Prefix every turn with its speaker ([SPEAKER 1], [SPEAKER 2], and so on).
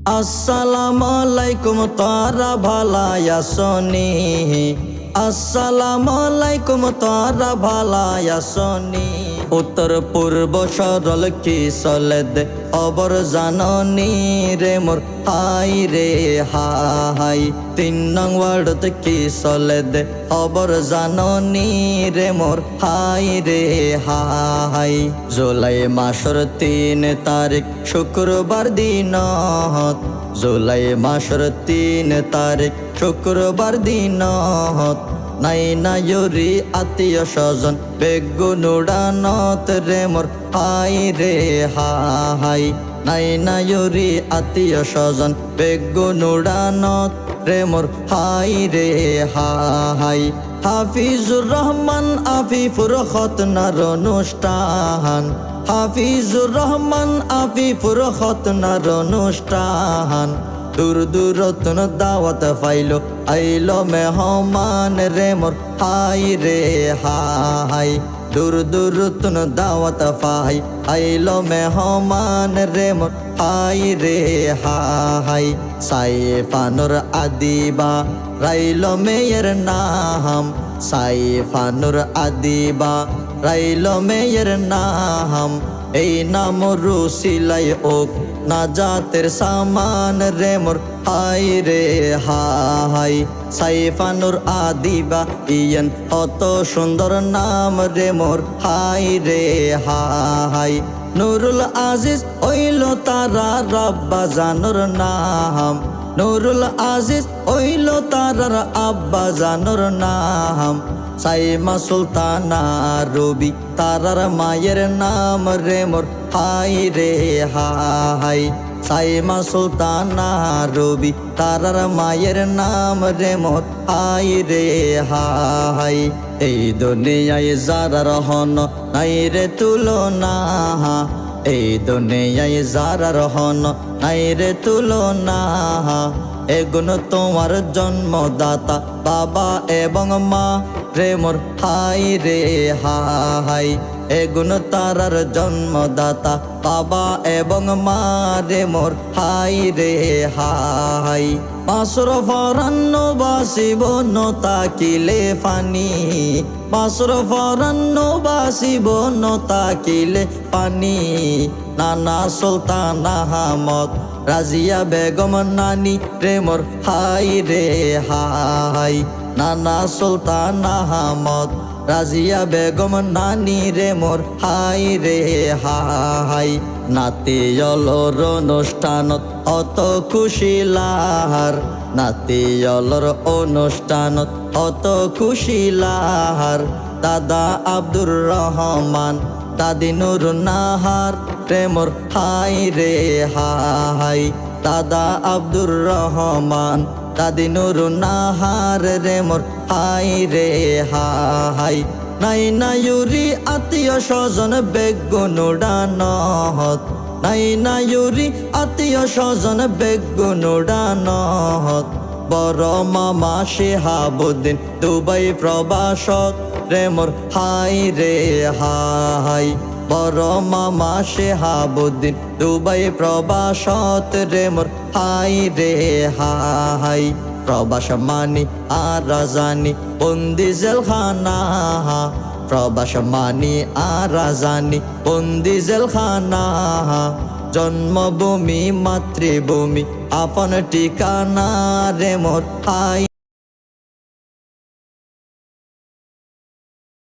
[SPEAKER 1] আসসালামু আলাইকুম তারা ভালাই আসনি। আসসালামু আলাইকুম তারা ভালাই আসনি। উত্তর পূর্ব সরল কি চলে দে খবর জাননি রে মোর হাই রে হাই। 3 নং ওয়ার্ডত কি চলে দে খবর জাননি রে মোর হাই রে হাই। জুলাই মাসের 3 তারিখ শুক্রবার দিনত, জুলাই মাসের 3 তারিখ শুক্রবার দিনত। নাই নায়ুরি আত্মীয় স্বজন বেগুন উড়ানত রে মোর হাই রে হাই। নাই নায়ুরি আত্মীয় স্বজন বেগুন উড়ানত রে মোর হাই রে হাই। হাফিজুর রহমান আফিফুর খতনার অনুষ্ঠান, হাফিজুর রহমান আফিফুর খতনার অনুষ্ঠান। দূর দূরতন দাওয়াত পাইলো আইলো মেহমান রে মোর হাই রে হাই। দূর দূরতন দাওয়াত পাই আইলো মেহমান রে মোর হাই রে হাই। সাইফানুর আদিবা রাইলো মেয়ের নাম, সাইফানুর আদিবা রাইলো মেয়ের নাম। এই নাম রুসিলাই ওক নাজাতের সামান রে মোর হাই রে হাই। সাইফানুর আদিবা ইয়ান কত সুন্দর নাম রে মোর হাই রে হাই। নুরুল আজিজ ওইল তারা রাব্বা জানুর নাম, নুরুল আজিজ ওইল তারার আব্বা জানুর নাম। সাইমা সুলতানা রবি তারার মায়ের নাম রে মোর হাই রে হাই। সাইমা সুলতানা রবি তারার মায়ের নাম রে মোর হাই রে হাই। এই দুনিয়ায় যারার হন নাই রে তুলনা, এই দুনিয়ায় যারার হন নাই রে তুলনা। এগুন তোমার জন্মদাতা বাবা এবং মা রে মোর হাই রে হাই। এগুন তারার জন্মদাতা বাবা এবং মা রে মোর হাই রে হাই। পাঁচর ফরান্ন বাসিব নতা কিলে ফানি, পাঁচর ফরান্ন বাসিব নতা কিলে পানি। নানা সুলতান আহমদ রাজিয়া বেগম নানি রে মোর হাই রে হাই। নানা সুলতান আহমদ রাজিয়া বেগম নানি রে মোর হাই রে হাই। নাতিয়লর অনুষ্ঠানত অত খুশি লাহার, নাতিয়লর অনুষ্ঠানত অত খুশি লাহার। দাদা আব্দুর রহমান দাদি নুর নাহার রে মোর হাই রে হাই। দাদা আব্দুর রহমান দাদি নুর নাহার রে মোর হাই রে হাই। নাই নায়ুরি আত্মীয় স্বজন বেগুন উড়ানত, নাই নায়ুরি আত্মীয় স্বজন বেগুন উড়ানত। বড় মামা শিহাবুদ্দিন দুবাই প্রবাসত রে মোর হাই রে হাই। বড় মামা শিহাবুদ্দিন দুবাই প্রবাসত রে মোর হাই রে হাই। প্রবাস মানি আর রাজানি বন্দি জেলখানা, প্রবাস মানি আর রাজানি বন্দি জেলখানা। জন্মভূমি মাতৃভূমি আপন ঠিকানা রে মোর হাই।